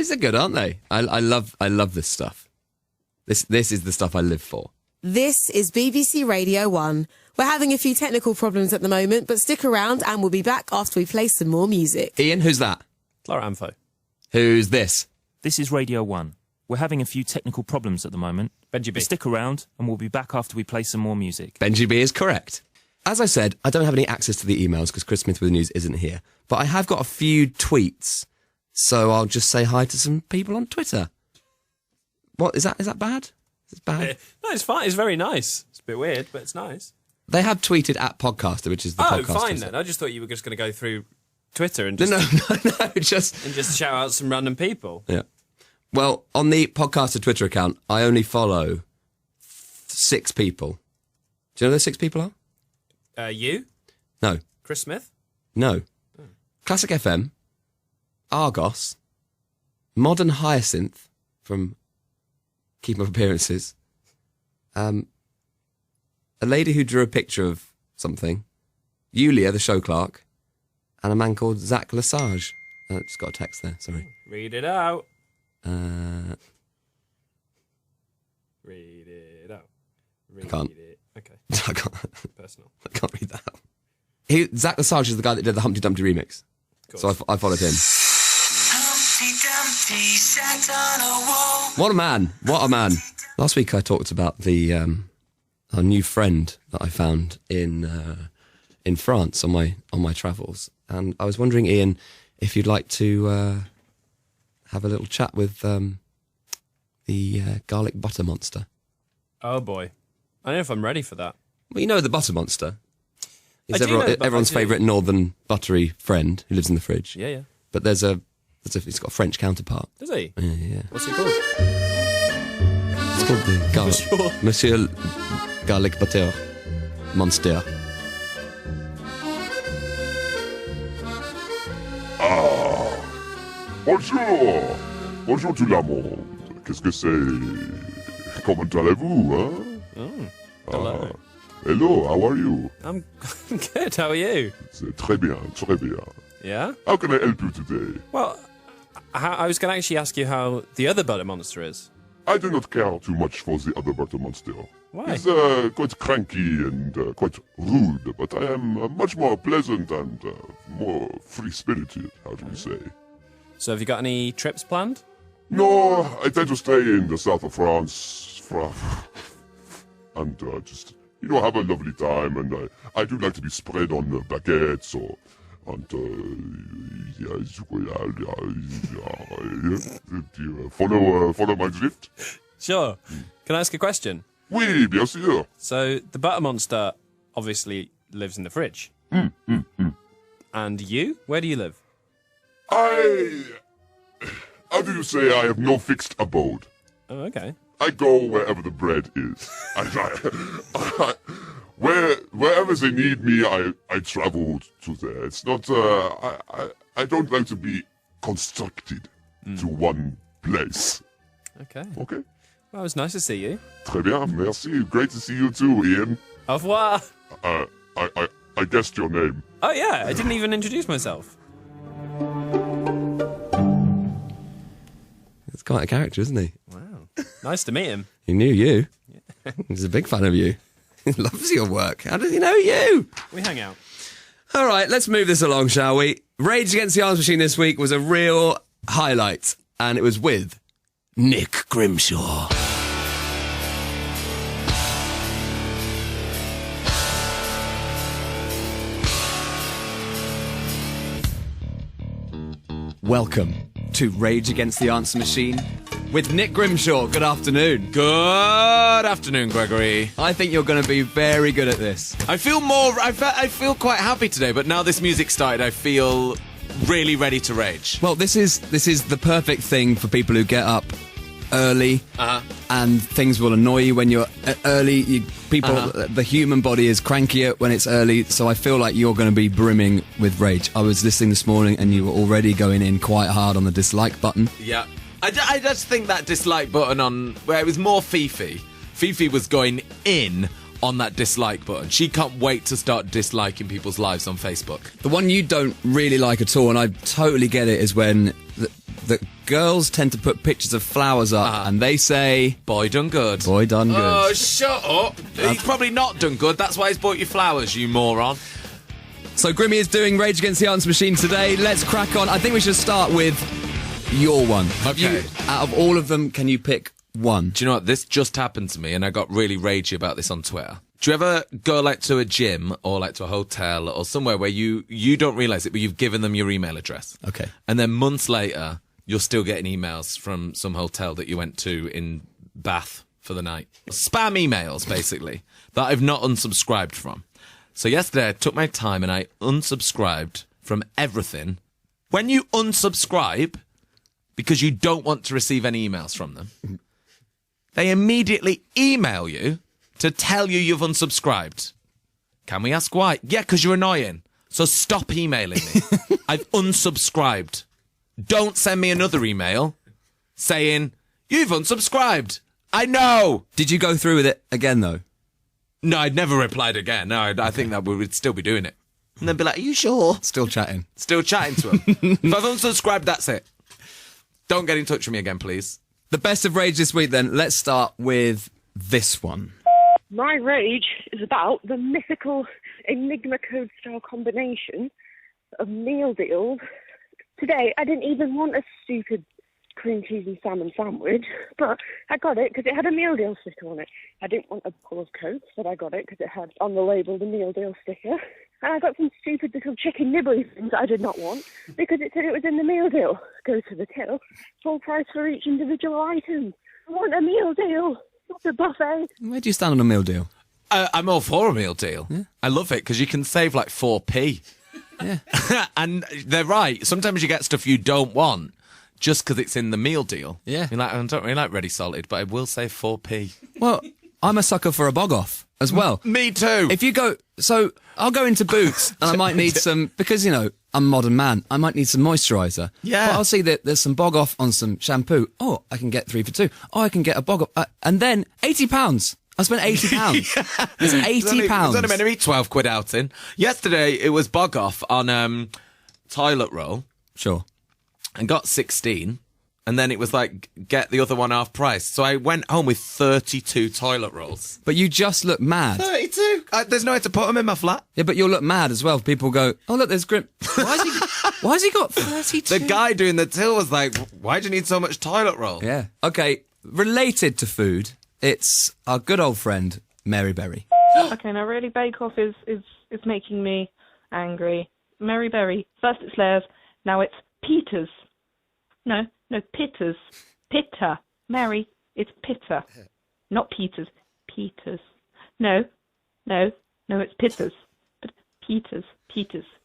These are good, aren't they? I love this stuff. This is the stuff I live for. This is BBC Radio 1. We're having a few technical problems at the moment, but stick around and we'll be back after we play some more music. Ian, who's that? Clara Amfo. Who's this? This is Radio 1. We're having a few technical problems at the moment. Benji B. But stick around and we'll be back after we play some more music. Benji B is correct. As I said, I don't have any access to the emails because Chris Smith with the news isn't here. But I have got a few tweets, so I'll just say hi to some people on Twitter. What, is that bad? Is it bad? No, it's fine. It's very nice. It's a bit weird, but it's nice. They have tweeted at Podcaster, which is the podcast. Oh, fine then. I just thought you were just going to go through Twitter and just... No, just... And just shout out some random people. Yeah. Well, on the Podcaster Twitter account, I only follow 6 people. Do you know who those 6 people are? You? No. Chris Smith? No. Oh. Classic FM, Argos, Modern Hyacinth from Keeping Up Appearances, a lady who drew a picture of something, Yulia, the show clerk, and a man called Zach Lesage. I just got a text there, sorry. Read it out. Read it out. I can't. Okay. I can't. Personal. I can't read that out. Zach Lesage is the guy that did the Humpty Dumpty remix. So I followed him. Humpty Dumpty sat on a wall. What a man. What a man. Last week I talked about the our new friend that I found in France on my travels. And I was wondering, Ian, if you'd like to have a little chat with the garlic butter monster. Oh, boy. I don't know if I'm ready for that. Well, you know the butter monster. He's I do know, but everyone's favourite northern buttery friend who lives in the fridge. Yeah, yeah. But he's got a French counterpart. Does he? Yeah. What's he called? It's called the garlic. Monsieur Garlic Butter Monster. Bonjour. Bonjour tout le monde. Qu'est-ce que c'est? Comment allez-vous, hein? Hello. Hello, how are you? I'm good. How are you? C'est très bien, très bien. Yeah? How can I help you today? Well, I was going to actually ask you how the other butter monster is. I do not care too much for the other butter monster. Why? He's quite cranky and quite rude, but I am much more pleasant and more free-spirited, how do we say. So have you got any trips planned? No, I tend to stay in the south of France and just, have a lovely time. And I do like to be spread on baguettes or follow my drift. Sure. Can I ask a question? Oui, bien sûr. So the butter monster obviously lives in the fridge. And you? Where do you live? How do you say I have no fixed abode? Oh, okay. I go wherever the bread is. Wherever they need me, I travel to there. It's not, I don't like to be constructed to one place. Okay. Okay? Well, it was nice to see you. Très bien, merci. Great to see you too, Ian. Au revoir. I guessed your name. Oh, yeah. I didn't even introduce myself. He's quite a character, isn't he? Wow. Nice to meet him. He knew you. Yeah. He's a big fan of you. He loves your work. How does he know you? We hang out. All right, let's move this along, shall we? Rage Against the Arms Machine this week was a real highlight, and it was with Nick Grimshaw. Welcome to Rage Against the Answer Machine with Nick Grimshaw. Good afternoon. Good afternoon, Gregory. I think you're going to be very good at this. I feel quite happy today, but now this music started, I feel really ready to rage. Well, this is the perfect thing for people who get up early, and things will annoy you when you're early. The human body is crankier when it's early, so I feel like you're going to be brimming with rage. I was listening this morning, and you were already going in quite hard on the dislike button. Yeah. I just think that dislike button where it was more Fifi. Fifi was going in on that dislike button. She can't wait to start disliking people's lives on Facebook. The one you don't really like at all, and I totally get it, is when that girls tend to put pictures of flowers up and they say, Boy done good. boy done good. Oh, shut up. He's probably not done good. That's why he's bought you flowers, you moron. So Grimmy is doing Rage Against the Answer Machine today. Let's crack on. I think we should start with your one. Okay. Out of all of them, can you pick one? Do you know what? This just happened to me, and I got really ragey about this on Twitter. Do you ever go like to a gym or like to a hotel or somewhere where you don't realise it, but you've given them your email address? Okay. And then months later, you're still getting emails from some hotel that you went to in Bath for the night. Spam emails, basically, that I've not unsubscribed from. So yesterday I took my time and I unsubscribed from everything. When you unsubscribe because you don't want to receive any emails from them, they immediately email you to tell you you've unsubscribed. Can we ask why? Yeah, because you're annoying. So stop emailing me. I've unsubscribed. Don't send me another email saying, you've unsubscribed. I know. Did you go through with it again, though? No, I'd never replied again. No, I think that we would still be doing it. And then be like, are you sure? Still chatting. Still chatting to him. If I've unsubscribed, that's it. Don't get in touch with me again, please. The best of rage this week, then. Let's start with this one. My rage is about the mythical Enigma code style combination of meal deals. Today, I didn't even want a stupid cream cheese and salmon sandwich, but I got it because it had a meal deal sticker on it. I didn't want a bowl of Coke, but I got it because it had on the label the meal deal sticker. And I got some stupid little chicken nibbly things I did not want because it said it was in the meal deal. Go to the till, full price for each individual item. I want a meal deal, not a buffet. Where do you stand on a meal deal? I'm all for a meal deal. Yeah. I love it because you can save like 4p. Yeah. And they're right. Sometimes you get stuff you don't want just because it's in the meal deal. Yeah. You're like, I don't really like ready salted, but I will save 4p. Well, I'm a sucker for a bog off as well. Me too. If you go, so I'll go into Boots and I might need some, because, you know, I'm a modern man, I might need some moisturiser. Yeah. But I'll see that there's some bog off on some shampoo. Oh, I can get 3 for 2. Oh, I can get a bog off. And then £80. I spent £80. It's £80. It's only meant to be 12 quid out in. Yesterday, it was bog off on toilet roll. Sure. And got 16. And then it was like, get the other one half price. So I went home with 32 toilet rolls. But you just look mad. 32? There's no way to put them in my flat. Yeah, but you'll look mad as well. People go, oh, look, there's Grim. Why has he got 32? The guy doing the till was like, why do you need so much toilet roll? Yeah. Okay, related to food, it's our good old friend, Mary Berry. Okay, now really Bake Off is making me angry. Mary Berry. First it's Layers, now it's Peters. No, Pitters. Pitter. Mary, it's Pitter. Not Peters. Peters. No, it's Pitters. But Peters.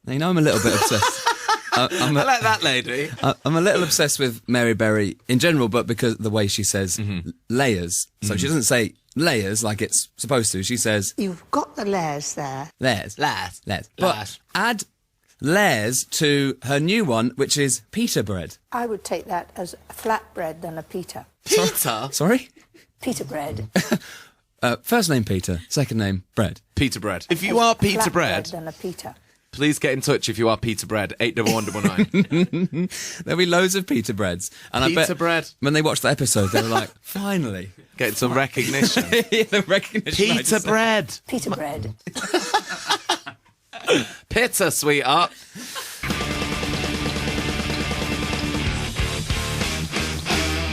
Now, you know I'm a little bit obsessed. I like that lady. I'm a little obsessed with Mary Berry in general, but because of the way she says layers. So she doesn't say layers like it's supposed to. She says... You've got the layers there. Layers. But add layers to her new one, which is pita bread. I would take that as a flatbread than a pita. Peter? Sorry? Pita bread. First name Peter, second name Bread. Peter Bread. If you are Peter Bread, than a pita. please get in touch if you are Peter Bread. 81199. There'll be loads of pita breads. And Pita I bet bread. when they watched the episode, they were like, finally. Getting some recognition. The recognition. I Peter just said. Bread. Pita bread. Pizza, sweetheart.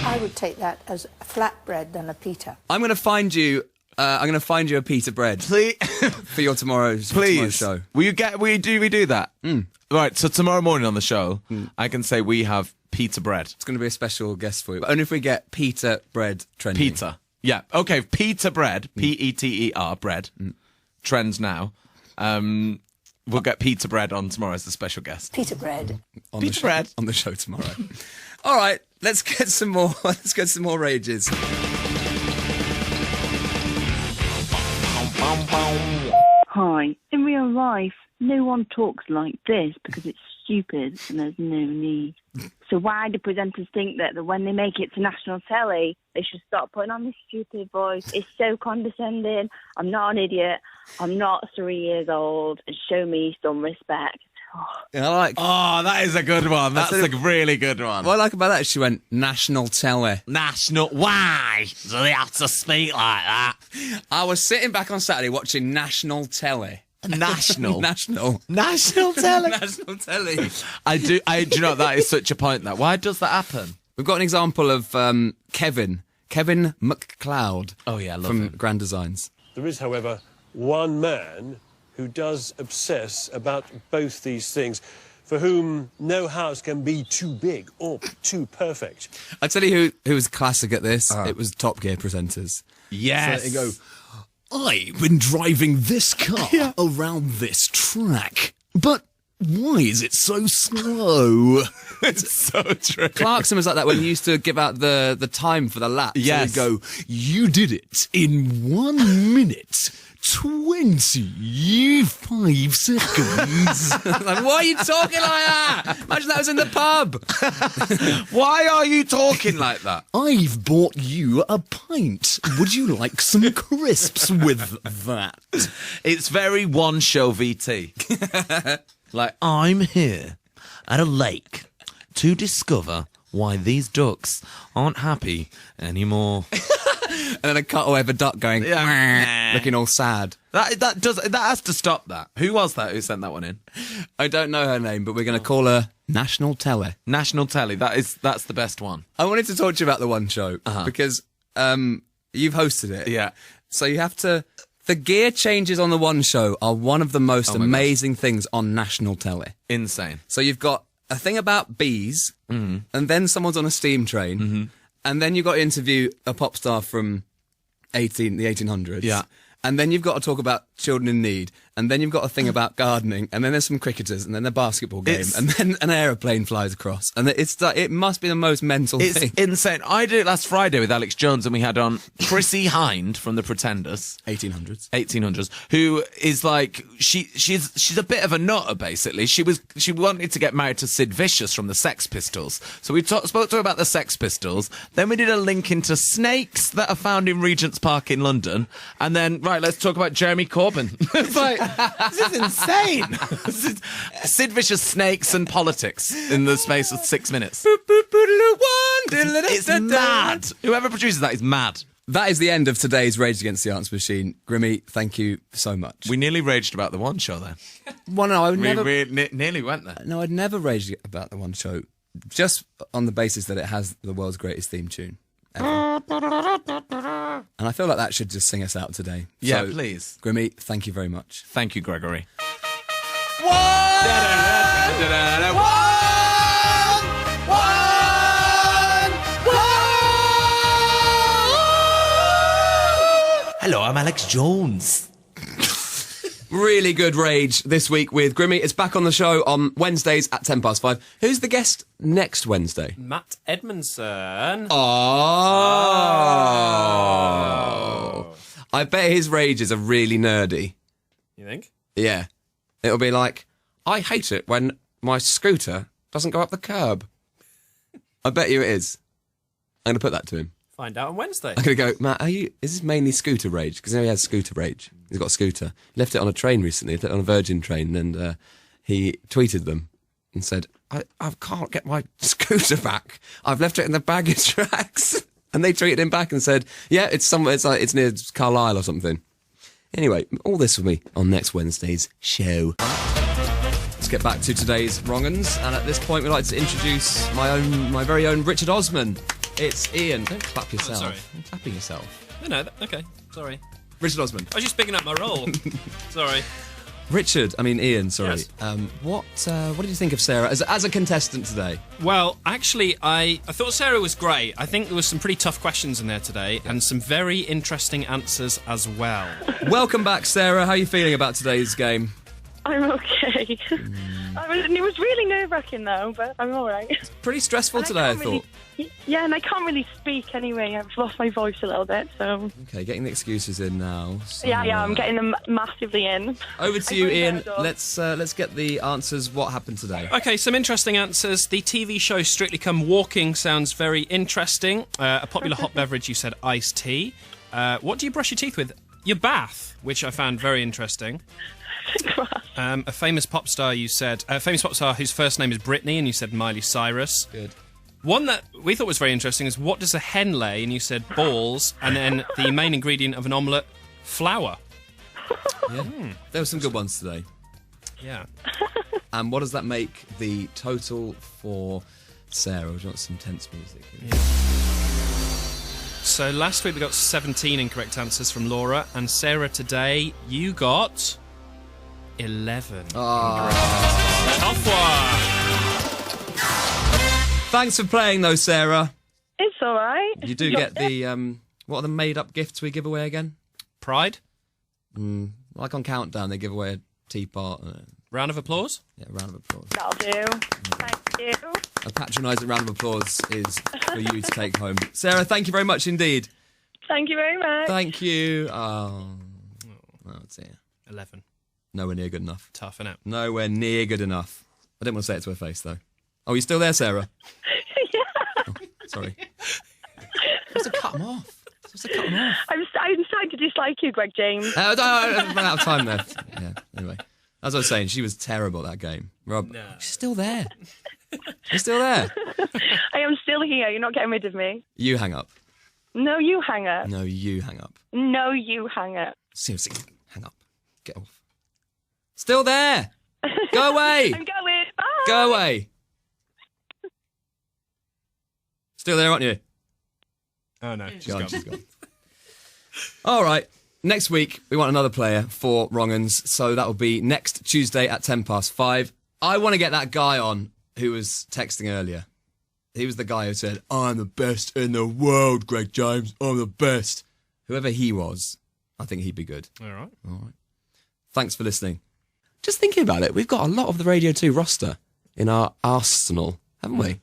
I would take that as a flatbread than a pita. I'm going to find you a pita bread Please. for your tomorrow's show. Will you do that? Right, so tomorrow morning on the show, I can say we have pita bread. It's going to be a special guest for you. But only if we get pita bread trending. Pita. Yeah, okay, pita bread, P-E-T-E-R, bread, trends now. We'll get pita bread on tomorrow as the special guest. Pita bread. Pita bread. On the show tomorrow. All right, let's get some more. Let's get some more rages. Hi. In real life, no one talks like this because it's stupid and there's no need. So why do presenters think that when they make it to national telly, they should stop putting on this stupid voice? It's so condescending. I'm not an idiot. I'm not 3 years old. And show me some respect. I like. Oh, that is a good one. That's a really good one. What I like about that is she went national telly. National. Why do they have to speak like that? I was sitting back on Saturday watching national telly. National. National telly. National telly. Do you know, that is such a point, that. Why does that happen? We've got an example of Kevin McCloud. Oh, yeah, I love from him. Grand Designs. There is, however, one man who does obsess about both these things, for whom no house can be too big or too perfect. I tell you who was classic at this. It was Top Gear presenters. Yes. So they go, I've been driving this car around this track, but why is it so slow? It's so true. Clarkson was like that when he used to give out the time for the lap. Yes. So he'd go, you did it in 1 minute, 25 seconds. Like, why are you talking like that? Imagine that was in the pub. Why are you talking like that? I've bought you a pint. Would you like some crisps with that? It's very one show VT. Like, I'm here at a lake to discover why these ducks aren't happy anymore. And then a cutaway of a duck going, looking all sad. That has to stop that. Who was that who sent that one in? I don't know her name, but we're going to call her National Telly. National Telly. That's the best one. I wanted to talk to you about the one show because you've hosted it. Yeah. So you have to. The gear changes on the one show are one of the most amazing things on national telly. Insane. So you've got a thing about bees, and then someone's on a steam train, and then you've got to interview a pop star from the 1800s. Yeah. And then you've got to talk about children in need, and then you've got a thing about gardening, and then there's some cricketers, and then a basketball game, and then an aeroplane flies across, and it must be the most mental thing. It's insane. I did it last Friday with Alex Jones, and we had on Chrissy Hind from the Pretenders, 1800s, who is like she's a bit of a nutter basically. She wanted to get married to Sid Vicious from the Sex Pistols, so we spoke to her about the Sex Pistols. Then we did a link into snakes that are found in Regent's Park in London, and then let's talk about Jeremy Corbyn. It's like, this is insane. Sid Vicious, snakes and politics in the space of 6 minutes. It's mad. Whoever produces that is mad. That is the end of today's Rage Against the Answer Machine. Grimmy, thank you so much. We nearly raged about the one show then. Well, no, I would never. We nearly went there. No, I'd never raged about the one show, just on the basis that it has the world's greatest theme tune ever. And I feel like that should just sing us out today. Yeah, so, please. Grimmy, thank you very much. Thank you, Gregory. Hello, I'm Alex Jones. Really good rage this week with Grimmy. It's back on the show on Wednesdays at 5:10. Who's the guest next Wednesday? Matt Edmondson. Oh. I bet his rages are really nerdy. You think? Yeah. It'll be like, I hate it when my scooter doesn't go up the curb. I bet you it is. I'm going to put that to him. Find out on Wednesday. I'm going to go, Matt, is this mainly scooter rage? Because he has scooter rage. He's got a scooter. He left it on a train recently, left it on a Virgin train, and he tweeted them and said, I can't get my scooter back. I've left it in the baggage racks. And they tweeted him back and said, yeah, it's somewhere, it's near Carlisle or something. Anyway, all this with me on next Wednesday's show. Let's get back to today's wrong-uns, and at this point we'd like to introduce my very own Richard Osman. It's Ian. Don't clap yourself. sorry. You're clapping yourself. No, okay. Sorry. Richard Osman. I was just picking up my role. Sorry. Ian, sorry. Yes. What did you think of Sarah as a contestant today? Well, actually, I thought Sarah was great. I think there was some pretty tough questions in there today, and some very interesting answers as well. Welcome back, Sarah. How are you feeling about today's game? I'm okay. It was really nerve-wracking though, but I'm all right. Pretty stressful today, I thought. Yeah, and I can't really speak anyway. I've lost my voice a little bit, so... Okay, getting the excuses in now. So, yeah, I'm getting them massively in. Over to you, Ian. Let's get the answers. What happened today? Okay, some interesting answers. The TV show Strictly Come Walking sounds very interesting. A popular hot beverage, you said iced tea. What do you brush your teeth with? Your bath, which I found very interesting. A famous pop star, you said. A famous pop star whose first name is Britney, and you said Miley Cyrus. Good. One that we thought was very interesting is what does a hen lay? And you said balls, and then the main ingredient of an omelette, flour. Yeah. There were some good ones today. Yeah. And what does that make the total for Sarah? Do you want some tense music? Yeah. So last week we got 17 incorrect answers from Laura, and Sarah today you got 11. Tough one. Thanks for playing, though, Sarah. It's all right. You do get the what are the made-up gifts we give away again? Pride. Like on Countdown, they give away a teapot. Round of applause. Yeah, round of applause. That'll do. Thank you. A patronising round of applause is for you to take home. Sarah, thank you very much indeed. Thank you very much. Thank you. Oh dear. 11. Nowhere near good enough. Tough, innit? Nowhere near good enough. I didn't want to say it to her face, though. Oh, you still there, Sarah? Yeah. Oh, sorry. Supposed to cut him off. I'm starting to dislike you, Greg James. I ran out of time there. Yeah, anyway. As I was saying, she was terrible at that game. Rob, she's still there. She's still there. I am still here. You're not getting rid of me. You hang up. No, you hang up. No, you hang up. No, you hang up. Seriously, hang up. Get off. Still there. Go away. I'm going. Bye. Go away. Still there, aren't you? Oh, no. She's gone. All right. Next week, we want another player for Wrong Uns, so that will be next Tuesday at 5:10. I want to get that guy on who was texting earlier. He was the guy who said, I'm the best in the world, Greg James. I'm the best. Whoever he was, I think he'd be good. All right. Thanks for listening. Just thinking about it, we've got a lot of the Radio 2 roster in our arsenal, haven't we?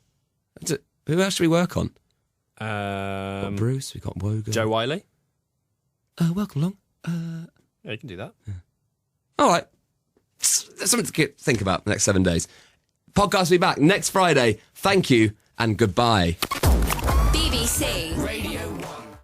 Who else should we work on? We've got Bruce, we've got Wogan. Joe Wiley. Welcome along. Yeah, you can do that. Yeah. All right. There's something to think about the next 7 days. Podcast will be back next Friday. Thank you and goodbye.